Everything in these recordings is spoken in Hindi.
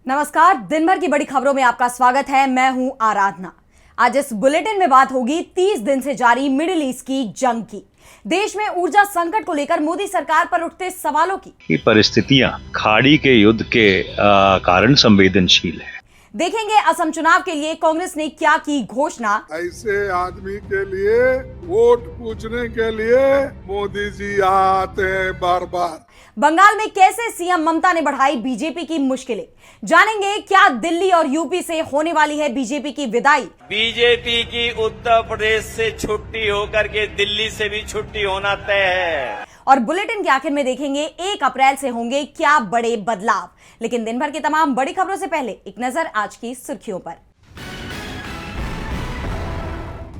नमस्कार, दिन भर की बड़ी खबरों में आपका स्वागत है। मैं हूं आराधना। आज इस बुलेटिन में बात होगी 30 दिन से जारी मिडिल ईस्ट की जंग की, देश में ऊर्जा संकट को लेकर मोदी सरकार पर उठते सवालों की। परिस्थितियां खाड़ी के युद्ध के कारण संवेदनशील है। देखेंगे असम चुनाव के लिए कांग्रेस ने क्या की घोषणा। ऐसे आदमी के लिए वोट पूछने के लिए मोदी जी आते हैं बार बार। बंगाल में कैसे सीएम ममता ने बढ़ाई बीजेपी की मुश्किलें, जानेंगे क्या दिल्ली और यूपी से होने वाली है बीजेपी की विदाई। बीजेपी की उत्तर प्रदेश से छुट्टी होकर के दिल्ली से भी छुट्टी होना तय है। और बुलेटिन के आखिर में देखेंगे 1 अप्रैल से होंगे क्या बड़े बदलाव। लेकिन दिन भर की तमाम बड़ी खबरों से पहले एक नजर आज की सुर्खियों पर।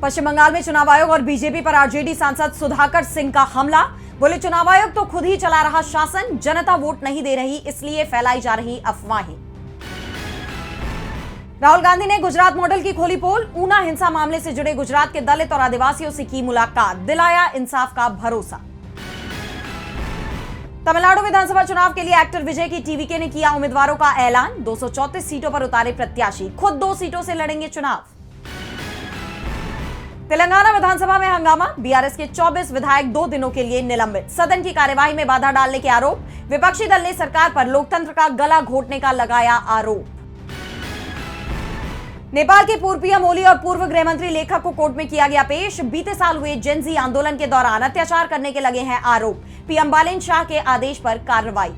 पश्चिम बंगाल में चुनाव आयोग और बीजेपी पर आरजेडी सांसद सुधाकर सिंह का हमला। बोले, चुनाव आयोग तो खुद ही चला रहा शासन, जनता वोट नहीं दे रही, इसलिए फैलाई जा रही अफवाहें। राहुल गांधी ने गुजरात मॉडल की खोली पोल। ऊना हिंसा मामले से जुड़े गुजरात के दलित और आदिवासियों से की मुलाकात, दिलाया इंसाफ का भरोसा। तमिलनाडु विधानसभा चुनाव के लिए एक्टर विजय की टीवीके ने किया उम्मीदवारों का ऐलान। 234 सीटों पर उतारे प्रत्याशी, खुद 2 सीटों से लड़ेंगे चुनाव। तेलंगाना विधानसभा में हंगामा, बीआरएस के 24 विधायक 2 दिनों के लिए निलंबित। सदन की कार्यवाही में बाधा डालने के आरोप, विपक्षी दल ने सरकार पर लोकतंत्र का गला घोटने का लगाया आरोप। नेपाल के पूर्व पीएम ओली और पूर्व गृह मंत्री लेखक को कोर्ट में किया गया पेश। बीते साल हुए जेनजी आंदोलन के दौरान अत्याचार करने के लगे हैं आरोप, पीएम बालेन शाह के आदेश पर कार्रवाई।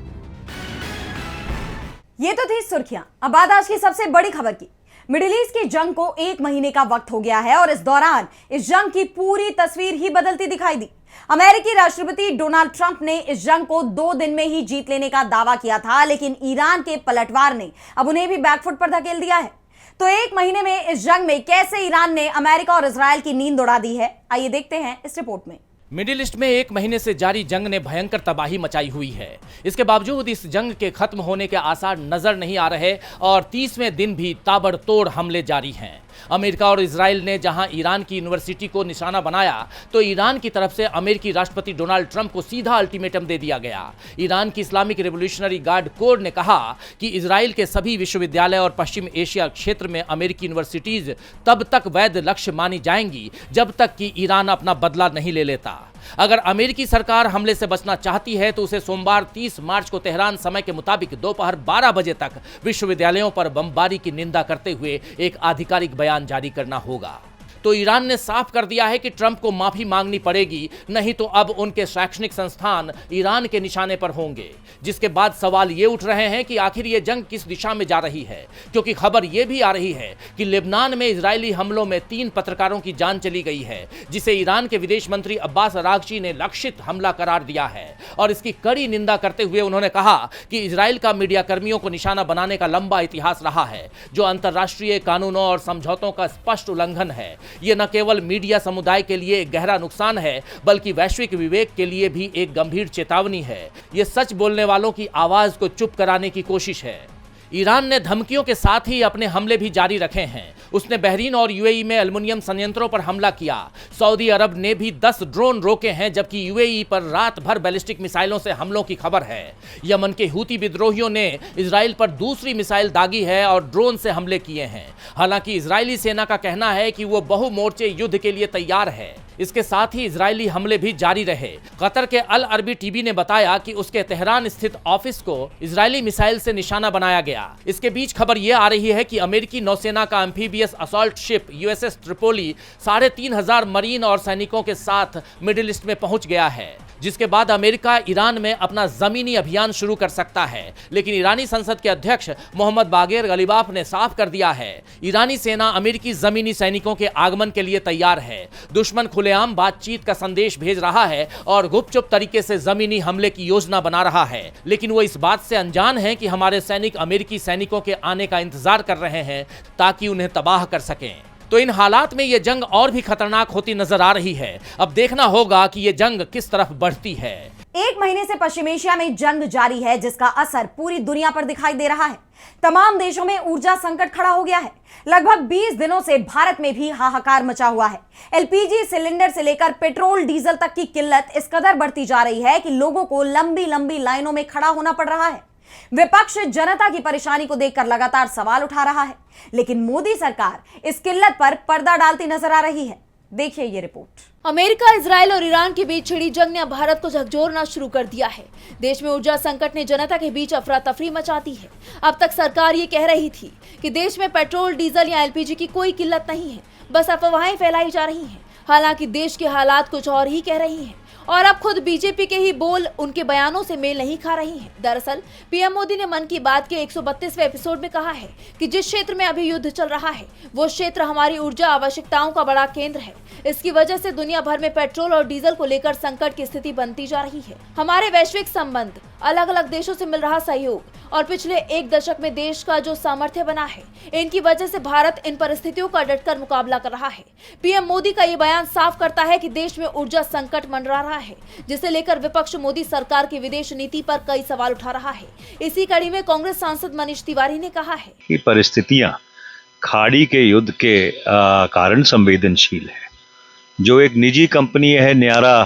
ये तो थी सुर्खियां। अब बात आज की सबसे बड़ी खबर की। मिडिल ईस्ट की जंग को 1 महीने का वक्त हो गया है और इस दौरान इस जंग की पूरी तस्वीर ही बदलती दिखाई दी। अमेरिकी राष्ट्रपति डोनाल्ड ट्रंप ने इस जंग को 2 दिन में ही जीत लेने का दावा किया था, लेकिन ईरान के पलटवार ने अब उन्हें भी बैकफुट पर धकेल दिया है। तो 1 महीने में इस जंग में कैसे ईरान ने अमेरिका और इजरायल की नींद उड़ा दी है, आइए देखते हैं इस रिपोर्ट में। मिडिल ईस्ट में 1 महीने से जारी जंग ने भयंकर तबाही मचाई हुई है। इसके बावजूद इस जंग के खत्म होने के आसार नजर नहीं आ रहे और 30वें दिन भी ताबड़तोड़ हमले जारी हैं। अमेरिका और इजराइल ने जहां ईरान की यूनिवर्सिटी को निशाना बनाया, तो ईरान की तरफ से अमेरिकी राष्ट्रपति डोनाल्ड ट्रंप को सीधा अल्टीमेटम दे दिया गया। ईरान की इस्लामिक रिवोल्यूशनरी गार्ड कोर ने कहा कि इजराइल के सभी विश्वविद्यालय और पश्चिम एशिया क्षेत्र में अमेरिकी यूनिवर्सिटीज तब तक वैध लक्ष्य मानी जाएंगी जब तक कि ईरान अपना बदला नहीं ले लेता। अगर अमेरिकी सरकार हमले से बचना चाहती है तो उसे सोमवार 30 मार्च को तेहरान समय के मुताबिक दोपहर 12 बजे तक विश्वविद्यालयों पर बमबारी की निंदा करते हुए एक आधिकारिक बयान जारी करना होगा। तो ईरान ने साफ कर दिया है कि ट्रंप को माफी मांगनी पड़ेगी, नहीं तो अब उनके शैक्षणिक संस्थान ईरान के निशाने पर होंगे। जिसके बाद सवाल ये उठ रहे हैं कि आखिर ये जंग किस दिशा में जा रही है, क्योंकि खबर ये भी आ रही है कि लेबनान में इजरायली हमलों में 3 पत्रकारों की जान चली गई है, जिसे ईरान के विदेश मंत्री अब्बास अरागची ने लक्षित हमला करार दिया है। और इसकी कड़ी निंदा करते हुए उन्होंने कहा कि इजराइल का मीडिया कर्मियों को निशाना बनाने का लंबा इतिहास रहा है, जो अंतर्राष्ट्रीय कानूनों और समझौतों का स्पष्ट उल्लंघन है। ये न केवल मीडिया समुदाय के लिए एक गहरा नुकसान है, बल्कि वैश्विक विवेक के लिए भी एक गंभीर चेतावनी है। ये सच बोलने वालों की आवाज को चुप कराने की कोशिश है। ईरान ने धमकियों के साथ ही अपने हमले भी जारी रखे हैं। उसने बहरीन और यूएई में एल्युमिनियम संयंत्रों पर हमला किया। सऊदी अरब ने भी 10 ड्रोन रोके हैं, जबकि यूएई पर रात भर बैलिस्टिक मिसाइलों से हमलों की खबर है। यमन के हूती विद्रोहियों ने इजराइल पर दूसरी मिसाइल दागी है और ड्रोन से हमले किए हैं। हालांकि इजरायली सेना का कहना है कि वो बहुमोर्चे युद्ध के लिए तैयार है। इसके साथ ही इजरायली हमले भी जारी रहे। कतर के अल अरबी टीवी ने बताया कि उसके तेहरान स्थित ऑफिस को इजरायली मिसाइल से निशाना बनाया गया। इसके बीच खबर यह आ रही है कि अमेरिकी नौसेना का amphibious assault ship USS Tripoli 3,500 marine और सैनिकों के साथ मिडिल ईस्ट में पहुंच गया है, जिसके बाद अमेरिका ईरान में अपना जमीनी अभियान शुरू कर सकता है। लेकिन ईरानी संसद के अध्यक्ष मोहम्मद बागेर गलीबाफ ने साफ कर दिया है, ईरानी सेना अमेरिकी जमीनी सैनिकों के आगमन के लिए तैयार है। दुश्मन खुलेआम बातचीत का संदेश भेज रहा है और गुपचुप तरीके से जमीनी हमले की योजना बना रहा है, लेकिन वो इस बात से अनजान है कि हमारे सैनिक अमेरिकी सैनिकों के आने का इंतजार कर रहे हैं ताकि उन्हें तबाह कर सकें। तो इन हालात में यह जंग और भी खतरनाक होती नजर आ रही है। अब देखना होगा कि यह जंग किस तरफ बढ़ती है। 1 महीने से पश्चिम एशिया में जंग जारी है, जिसका असर पूरी दुनिया पर दिखाई दे रहा है। तमाम देशों में ऊर्जा संकट खड़ा हो गया है। लगभग 20 दिनों से भारत में भी हाहाकार मचा हुआ है। एलपीजी सिलेंडर से लेकर पेट्रोल डीजल तक की किल्लत इस कदर बढ़ती जा रही है कि लोगों को लंबी लंबी लाइनों में खड़ा होना पड़ रहा है। विपक्ष जनता की परेशानी को देखकर लगातार सवाल उठा रहा है, लेकिन मोदी सरकार इस किल्लत पर पर्दा डालती नजर आ रही है। देखिए ये रिपोर्ट। अमेरिका, इजराइल और ईरान के बीच छिड़ी जंग ने अब भारत को झकझोरना शुरू कर दिया है। देश में ऊर्जा संकट ने जनता के बीच अफरा तफरी मचा दी है। अब तक सरकार ये कह रही थी कि देश में पेट्रोल, डीजल या एलपीजी की कोई किल्लत नहीं है, बस अफवाहें फैलाई जा रही हैं। हालांकि देश के हालात कुछ और ही कह रही हैं और अब खुद बीजेपी के ही बोल उनके बयानों से मेल नहीं खा रही हैं। दरअसल पीएम मोदी ने मन की बात के 132वें एपिसोड में कहा है कि जिस क्षेत्र में अभी युद्ध चल रहा है वो क्षेत्र हमारी ऊर्जा आवश्यकताओं का बड़ा केंद्र है। इसकी वजह से दुनिया भर में पेट्रोल और डीजल को लेकर संकट की स्थिति बनती जा रही है। हमारे वैश्विक संबंध, अलग अलग देशों से मिल रहा सहयोग और पिछले एक दशक में देश का जो सामर्थ्य बना है, इनकी वजह से भारत इन परिस्थितियों का डटकर मुकाबला कर रहा है। पीएम मोदी का ये बयान साफ करता है कि देश में ऊर्जा संकट मंडरा रहा है, जिसे लेकर विपक्ष मोदी सरकार की विदेश नीति पर कई सवाल उठा रहा है। इसी कड़ी में कांग्रेस सांसद मनीष तिवारी ने कहा है कि परिस्थितियां खाड़ी के युद्ध के कारण संवेदनशील है। जो एक निजी कंपनी है न्यारा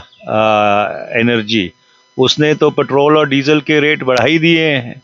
एनर्जी, उसने तो पेट्रोल और डीजल के रेट बढ़ा ही दिए हैं।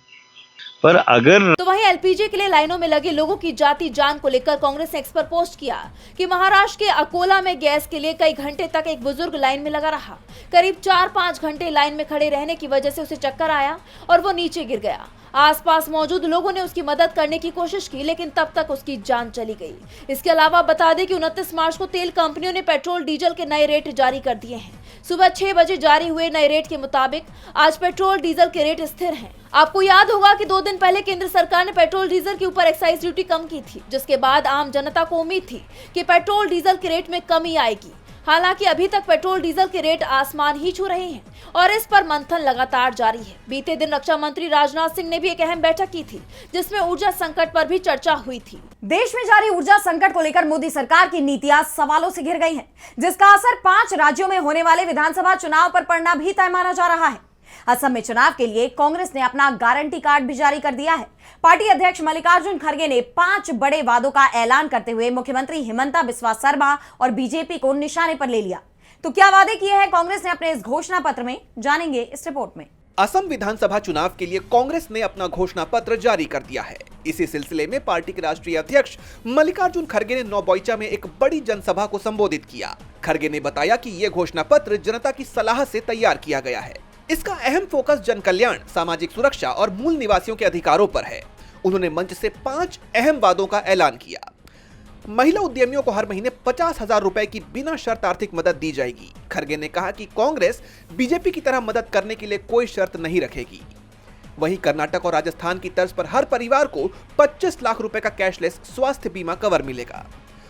पर अगर तो वहीं एलपीजी के लिए लाइनों में लगे लोगों की जाती जान को लेकर कांग्रेस ने एक्स पर पोस्ट किया कि महाराष्ट्र के अकोला में गैस के लिए कई घंटे तक एक बुजुर्ग लाइन में लगा रहा। करीब 4-5 घंटे लाइन में खड़े रहने की वजह से उसे चक्कर आया और वो नीचे गिर गया। आसपास मौजूद लोगों ने उसकी मदद करने की कोशिश की, लेकिन तब तक उसकी जान चली गई। इसके अलावा बता दें कि 29 मार्च को तेल कंपनियों ने पेट्रोल डीजल के नए रेट जारी कर दिए हैं। सुबह 6 बजे जारी हुए नए रेट के मुताबिक आज पेट्रोल डीजल के रेट स्थिर हैं। आपको याद होगा कि 2 दिन पहले केंद्र सरकार ने पेट्रोल डीजल के ऊपर एक्साइज ड्यूटी कम की थी, जिसके बाद आम जनता को उम्मीद थी कि पेट्रोल डीजल के रेट में कमी आएगी। हालांकि अभी तक पेट्रोल डीजल के रेट आसमान ही छू रहे हैं और इस पर मंथन लगातार जारी है। बीते दिन रक्षा मंत्री राजनाथ सिंह ने भी एक अहम बैठक की थी, जिसमें ऊर्जा संकट पर भी चर्चा हुई थी। देश में जारी ऊर्जा संकट को लेकर मोदी सरकार की नीतियां सवालों से घिर गई हैं, जिसका असर 5 राज्यों में होने वाले विधानसभा चुनाव पर पड़ना भी तय माना जा रहा है। असम में चुनाव के लिए कांग्रेस ने अपना गारंटी कार्ड भी जारी कर दिया है। पार्टी अध्यक्ष मल्लिकार्जुन खड़गे ने 5 बड़े वादों का ऐलान करते हुए मुख्यमंत्री हिमंता बिस्वा शर्मा और बीजेपी को निशाने पर ले लिया। तो क्या वादे किए हैं कांग्रेस ने अपने इस घोषणा पत्र में, जानेंगे इस रिपोर्ट में। असम विधानसभा चुनाव के लिए कांग्रेस ने अपना घोषणा पत्र जारी कर दिया है। इसी सिलसिले में पार्टी के राष्ट्रीय अध्यक्ष मल्लिकार्जुन खड़गे ने नौबोईचा में एक बड़ी जनसभा को संबोधित किया। खड़गे ने बताया कि ये घोषणा पत्र जनता की सलाह से तैयार किया गया है। इसका अहम फोकस जन कल्याण, सामाजिक सुरक्षा और मूल निवासियों के अधिकारों पर है। उन्होंने मंच से 5 अहम वादों का ऐलान किया। महिला उद्यमियों को हर महीने 50,000 रुपए की बिना शर्त आर्थिक मदद दी जाएगी। खड़गे ने कहा कि कांग्रेस बीजेपी की तरह मदद करने के लिए कोई शर्त नहीं रखेगी। वहीं कर्नाटक और राजस्थान की तर्ज पर हर परिवार को 25 लाख रुपए का कैशलेस स्वास्थ्य बीमा कवर मिलेगा।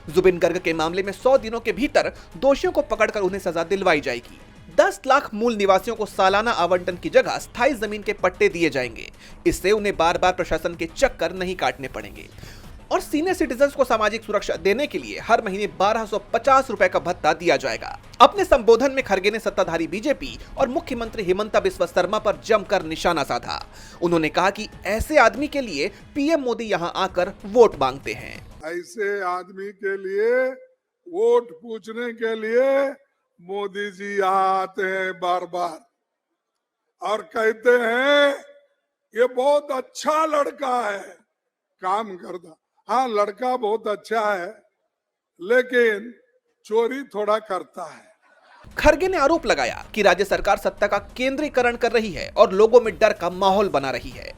जुबिन गर्ग के मामले में 100 दिनों के भीतर दोषियों को पकड़कर उन्हें सजा दिलवाई जाएगी। 10 लाख मूल निवासियों को सालाना आवंटन की जगह स्थायी जमीन के पट्टे दिए जाएंगे। इससे उन्हें बार बार प्रशासन के चक्कर नहीं काटने पड़ेंगे। और सीनियर सिटीजन्स को सामाजिक सुरक्षा देने के लिए हर महीने 1250 रुपए का भत्ता दिया जाएगा। अपने संबोधन में खड़गे ने सत्ताधारी बीजेपी और मुख्यमंत्री हिमंता बिस्वा शर्मा पर जमकर निशाना साधा। उन्होंने कहा कि ऐसे आदमी के लिए पीएम मोदी यहाँ आकर वोट मांगते हैं। ऐसे आदमी के लिए वोट पूछने के लिए मोदी जी आते हैं बार बार और कहते हैं ये बहुत अच्छा लड़का है, काम करता। हाँ, लड़का बहुत अच्छा है, लेकिन चोरी थोड़ा करता है। खड़गे ने आरोप लगाया कि राज्य सरकार सत्ता का केंद्रीकरण कर रही है और लोगों में डर का माहौल बना रही है।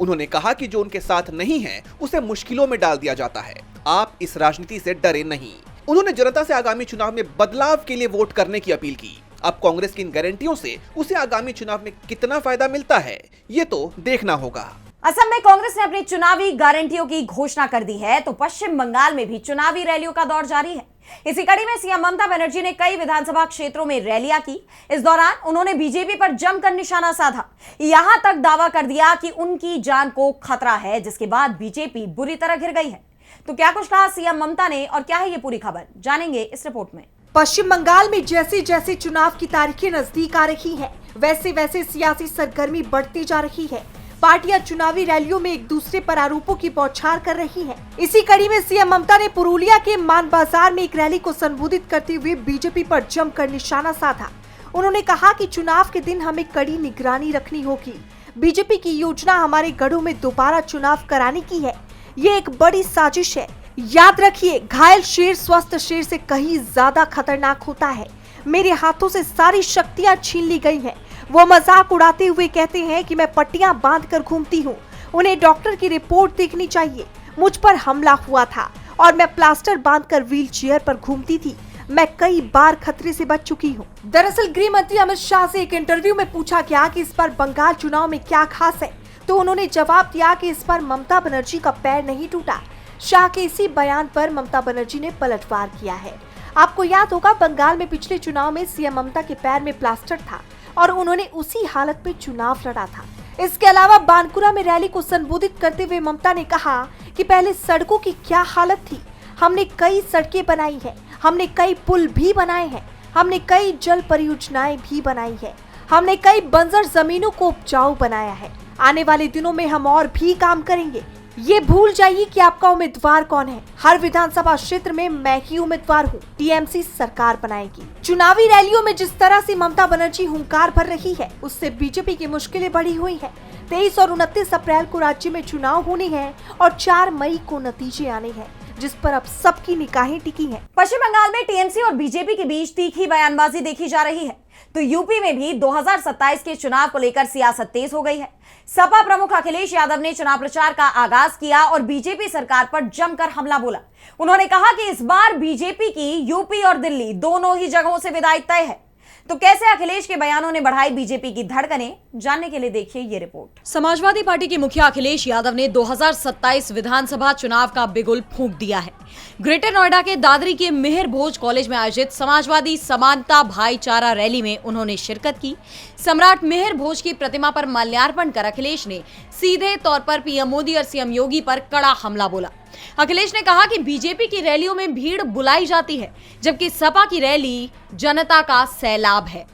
उन्होंने कहा कि जो उनके साथ नहीं है उसे मुश्किलों में डाल दिया जाता है। आप इस राजनीति से डरे नहीं। उन्होंने जनता से आगामी चुनाव में बदलाव के लिए वोट करने की अपील की। अब कांग्रेस की इन गारंटियों से उसे आगामी चुनाव में कितना फायदा मिलता है, ये तो देखना होगा। असम में कांग्रेस ने अपनी चुनावी गारंटियों की घोषणा कर दी है, तो पश्चिम बंगाल में भी चुनावी रैलियों का दौर जारी है। इसी कड़ी में सीएम ममता बनर्जी ने कई विधानसभा क्षेत्रों में रैलियां की। इस दौरान उन्होंने बीजेपी पर जमकर निशाना साधा। यहां तक दावा कर दिया कि उनकी जान को खतरा है, जिसके बाद बीजेपी बुरी तरह घिर गई है। तो क्या कुछ कहा सीएम ममता ने और क्या है ये पूरी खबर, जानेंगे इस रिपोर्ट में। पश्चिम बंगाल में जैसे जैसे चुनाव की तारीखें नजदीक आ रही हैं, वैसे वैसे सियासी सरगर्मी बढ़ती जा रही है। पार्टियां चुनावी रैलियों में एक दूसरे पर आरोपों की बौछार कर रही हैं। इसी कड़ी में सीएम ममता ने पुरुलिया के मान बाजार में एक रैली को संबोधित करते हुए बीजेपी पर जमकर निशाना साधा। उन्होंने कहा कि चुनाव के दिन हमें कड़ी निगरानी रखनी होगी। बीजेपी की योजना हमारे गढ़ों में दोबारा चुनाव कराने की है। ये एक बड़ी साजिश है। याद रखिए, घायल शेर स्वस्थ शेर से कहीं ज्यादा खतरनाक होता है। मेरे हाथों से सारी शक्तियां छीन ली गई हैं। वो मजाक उड़ाते हुए कहते हैं कि मैं पट्टियां बांध कर घूमती हूँ। उन्हें डॉक्टर की रिपोर्ट देखनी चाहिए। मुझ पर हमला हुआ था और मैं प्लास्टर बांधकर व्हील चेयर पर घूमती थी। मैं कई बार खतरे से बच चुकी हूँ। दरअसल गृह मंत्री अमित शाह से एक इंटरव्यू में पूछा गया कि इस बार बंगाल चुनाव में क्या खास है, तो उन्होंने जवाब दिया कि इस बार ममता बनर्जी का पैर नहीं टूटा। शाह के इसी बयान पर ममता बनर्जी ने पलटवार किया है। आपको याद होगा, बंगाल में पिछले चुनाव में सीएम ममता के पैर में प्लास्टर था और उन्होंने उसी हालत में चुनाव लड़ा था। इसके अलावा बानकुरा में रैली को संबोधित करते हुए ममता ने कहा कि पहले सड़कों की क्या हालत थी। हमने कई सड़कें बनाई है, हमने कई पुल भी बनाए हैं, हमने कई जल परियोजनाएं भी बनाई है, हमने कई बंजर जमीनों को उपजाऊ बनाया है। आने वाले दिनों में हम और भी काम करेंगे। ये भूल जाइए कि आपका उम्मीदवार कौन है। हर विधानसभा क्षेत्र में मैं ही उम्मीदवार हूँ। टीएमसी सरकार बनाएगी। चुनावी रैलियों में जिस तरह से ममता बनर्जी हुंकार भर रही है, उससे बीजेपी की मुश्किलें बढ़ी हुई हैं। 23 और 29 अप्रैल को राज्य में चुनाव होने हैं और 4 मई को नतीजे आने हैं, जिस पर अब सबकी निगाहें टिकी हैं। पश्चिम बंगाल में टीएमसी और बीजेपी के बीच तीखी बयानबाजी देखी जा रही है, तो यूपी में भी 2027 के चुनाव को लेकर सियासत तेज हो गई है। सपा प्रमुख अखिलेश यादव ने चुनाव प्रचार का आगाज किया और बीजेपी सरकार पर जमकर हमला बोला। उन्होंने कहा कि इस बार बीजेपी की यूपी और दिल्ली दोनों ही जगहों से विदाई तय है। तो कैसे अखिलेश के बयानों ने बढ़ाई बीजेपी की धड़कनें, जानने के लिए देखिए ये रिपोर्ट। समाजवादी पार्टी के मुखिया अखिलेश यादव ने 2027 विधानसभा चुनाव का बिगुल फूंक दिया है। ग्रेटर नोएडा के दादरी के मेहर भोज कॉलेज में आयोजित समाजवादी समानता भाईचारा रैली में उन्होंने शिरकत की। सम्राट मेहर भोज की प्रतिमा पर माल्यार्पण कर अखिलेश ने सीधे तौर पर पीएम मोदी और सीएम योगी पर कड़ा हमला बोला। अखिलेश ने कहा कि बीजेपी की रैलियों में भीड़ बुलाई जाती है, जबकि सपा की रैली जनता का सैलाब है।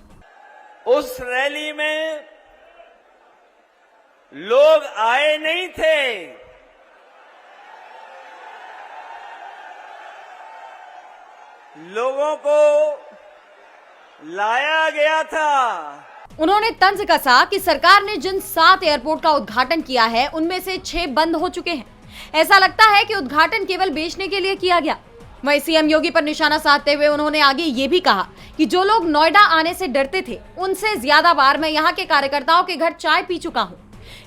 उस रैली में लोग आए नहीं थे, लोगों को लाया गया था। उन्होंने तंज कसा कि सरकार ने जिन 7 एयरपोर्ट का उद्घाटन किया है, उनमें से 6 बंद हो चुके हैं। ऐसा लगता है कि उद्घाटन केवल बेचने के लिए किया गया। वहीं सीएम योगी पर निशाना साधते हुए उन्होंने आगे ये भी कहा कि जो लोग नोएडा आने से डरते थे, उनसे ज्यादा बार मैं यहाँ के कार्यकर्ताओं के घर चाय पी चुका हूँ।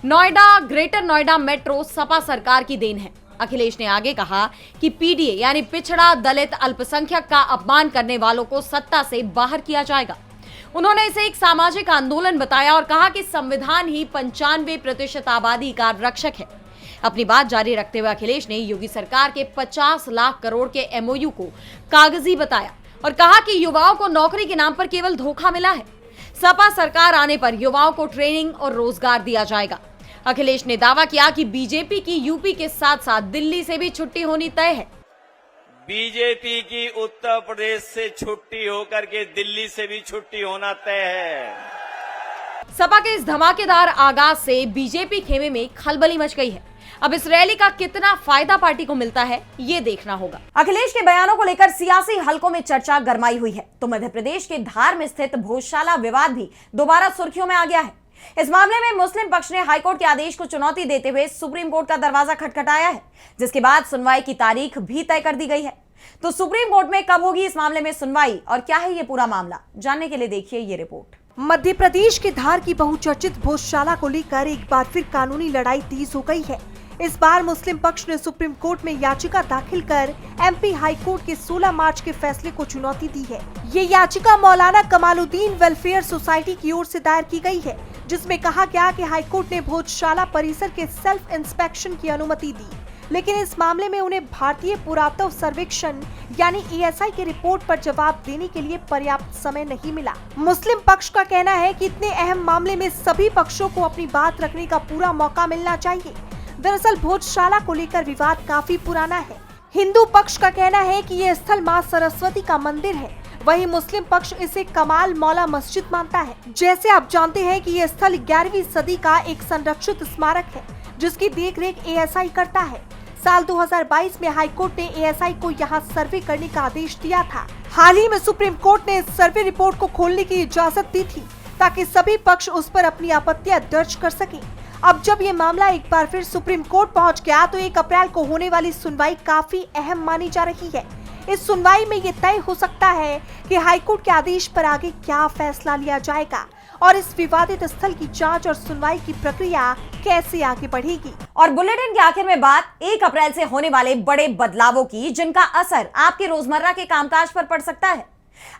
नोएडा, ग्रेटर नोएडा मेट्रो सपा सरकार की देन है। अखिलेश ने आगे कहा कि पीडीए यानी पिछड़ा दलित अल्पसंख्यक का अपमान करने वालों को सत्ता से बाहर किया जाएगा। उन्होंने इसे एक सामाजिक आंदोलन बताया और कहा कि संविधान ही 95% आबादी का रक्षक है। अपनी बात जारी रखते हुए अखिलेश ने योगी सरकार के 50 लाख करोड़ के एमओयू को कागजी बताया और कहा कि युवाओं को नौकरी के नाम पर केवल धोखा मिला है। सपा सरकार आने पर युवाओं को ट्रेनिंग और रोजगार दिया जाएगा। अखिलेश ने दावा किया कि बीजेपी की यूपी के साथ साथ दिल्ली से भी छुट्टी होनी तय है। बीजेपी की उत्तर प्रदेश से छुट्टी होकर के दिल्ली से भी छुट्टी होना तय है। सपा के इस धमाकेदार आगाज से बीजेपी खेमे में खलबली मच गई है। अब इस रैली का कितना फायदा पार्टी को मिलता है, ये देखना होगा। अखिलेश के बयानों को लेकर सियासी हलकों में चर्चा गरमाई हुई है, तो मध्य प्रदेश के धार में स्थित भोजशाला विवाद भी दोबारा सुर्खियों में आ गया है। इस मामले में मुस्लिम पक्ष ने हाईकोर्ट के आदेश को चुनौती देते हुए सुप्रीम कोर्ट का दरवाजा खटखटाया है, जिसके बाद सुनवाई की तारीख भी तय कर दी गई है। तो सुप्रीम कोर्ट में कब होगी इस मामले में सुनवाई और क्या है ये पूरा मामला, जानने के लिए देखिए ये रिपोर्ट। मध्य प्रदेश के धार की बहुचर्चित भोजशाला को लेकर एक बार फिर कानूनी लड़ाई तेज हो गई है। इस बार मुस्लिम पक्ष ने सुप्रीम कोर्ट में याचिका दाखिल कर एमपी हाई कोर्ट के 16 मार्च के फैसले को चुनौती दी है। ये याचिका मौलाना कमालुद्दीन वेलफेयर सोसाइटी की ओर से दायर की गई है, जिसमें कहा गया कि हाई कोर्ट ने भोजशाला परिसर के सेल्फ इंस्पेक्शन की अनुमति दी, लेकिन इस मामले में उन्हें भारतीय पुरातत्व सर्वेक्षण यानी ASI की रिपोर्ट पर जवाब देने के लिए पर्याप्त समय नहीं मिला। मुस्लिम पक्ष का कहना है कि इतने अहम मामले में सभी पक्षों को अपनी बात रखने का पूरा मौका मिलना चाहिए। दरअसल भोजशाला को लेकर विवाद काफी पुराना है। हिंदू पक्ष का कहना है कि ये स्थल मां सरस्वती का मंदिर है, वहीं मुस्लिम पक्ष इसे कमाल मौला मस्जिद मानता है। जैसे आप जानते हैं कि ये स्थल 11वीं सदी का एक संरक्षित स्मारक है, जिसकी देखरेख ASI करता है। साल 2022 में हाई कोर्ट ने ASI को यहाँ सर्वे करने का आदेश दिया था। हाल ही में सुप्रीम कोर्ट ने इस सर्वे रिपोर्ट को खोलने की इजाजत दी थी। ताकि सभी पक्ष उस पर अपनी आपत्तियां दर्ज कर सकें। अब जब ये मामला एक बार फिर सुप्रीम कोर्ट पहुंच गया तो 1 अप्रैल को होने वाली सुनवाई काफी अहम मानी जा रही है। इस सुनवाई में ये तय हो सकता है कि हाईकोर्ट के आदेश पर आगे क्या फैसला लिया जाएगा और इस विवादित स्थल की जांच और सुनवाई की प्रक्रिया कैसे आगे बढ़ेगी। और बुलेटिन के आखिर में बात 1 अप्रैल से होने वाले बड़े बदलावों की, जिनका असर आपके रोजमर्रा के कामकाज पर पड़ सकता है।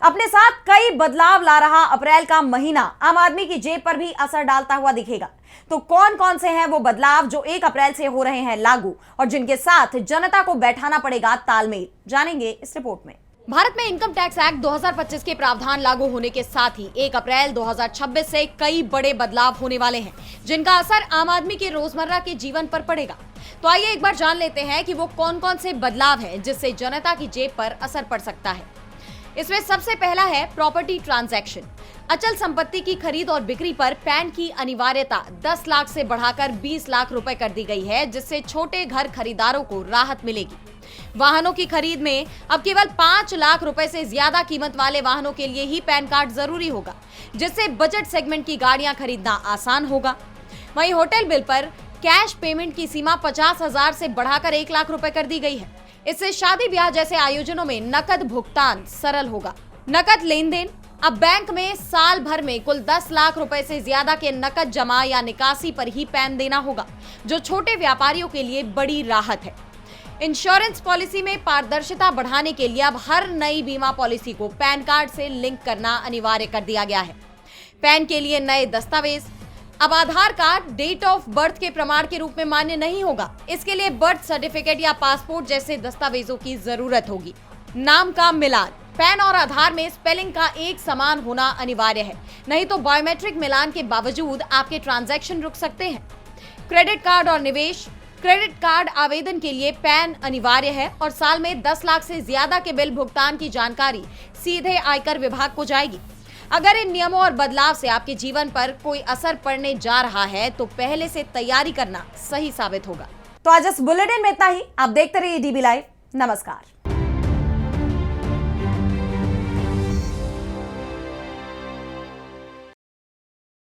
अपने साथ कई बदलाव ला रहा अप्रैल का महीना आम आदमी की जेब पर भी असर डालता हुआ दिखेगा। तो कौन कौन से हैं वो बदलाव जो 1 अप्रैल से हो रहे हैं लागू और जिनके साथ जनता को बैठाना पड़ेगा तालमेल, जानेंगे इस रिपोर्ट में। भारत में इनकम टैक्स एक्ट 2025 के प्रावधान लागू होने के साथ ही 1 अप्रैल 2026 से कई बड़े बदलाव होने वाले हैं, जिनका असर आम आदमी के रोजमर्रा के जीवन पर पड़ेगा। तो आइए एक बार जान लेते हैं कि वो कौन कौन से बदलाव हैं जिससे जनता की जेब पर असर पड़ सकता है। इसमें सबसे पहला है प्रॉपर्टी ट्रांजैक्शन। अचल संपत्ति की खरीद और बिक्री पर पैन की अनिवार्यता 10 लाख से बढ़ाकर 20 लाख रुपए कर दी गई है, जिससे छोटे घर खरीदारों को राहत मिलेगी। वाहनों की खरीद में अब केवल 5 लाख रुपए से ज्यादा कीमत वाले वाहनों के लिए ही पैन कार्ड जरूरी होगा, जिससे बजट सेगमेंट की गाड़ियां खरीदना आसान होगा। वहीं होटल बिल पर कैश पेमेंट की सीमा 50,000 से बढ़ाकर 1 लाख रुपए कर दी गई है। इससे शादी ब्याह जैसे आयोजनों में नकद भुगतान सरल होगा। नकद लेन देन, अब बैंक में साल भर में कुल 10 लाख रुपए से ज्यादा के नकद जमा या निकासी पर ही पैन देना होगा, जो छोटे व्यापारियों के लिए बड़ी राहत है। इंश्योरेंस पॉलिसी में पारदर्शिता बढ़ाने के लिए अब हर नई बीमा पॉलिसी को पैन कार्ड से लिंक करना अनिवार्य कर दिया गया है। पैन के लिए नए दस्तावेज, अब आधार कार्ड डेट ऑफ बर्थ के प्रमाण के रूप में मान्य नहीं होगा। इसके लिए बर्थ सर्टिफिकेट या पासपोर्ट जैसे दस्तावेजों की जरूरत होगी। नाम का मिलान, पैन और आधार में स्पेलिंग का एक समान होना अनिवार्य है, नहीं तो बायोमेट्रिक मिलान के बावजूद आपके ट्रांजैक्शन रुक सकते हैं। क्रेडिट कार्ड और निवेश, क्रेडिट कार्ड आवेदन के लिए पैन अनिवार्य है और साल में 10 लाख से ज्यादा के बिल भुगतान की जानकारी सीधे आयकर विभाग को जाएगी। अगर इन नियमों और बदलाव से आपके जीवन पर कोई असर पड़ने जा रहा है तो पहले से तैयारी करना सही साबित होगा। तो आज इस बुलेटिन में इतना ही। आप देखते रहिए DB लाइव। नमस्कार।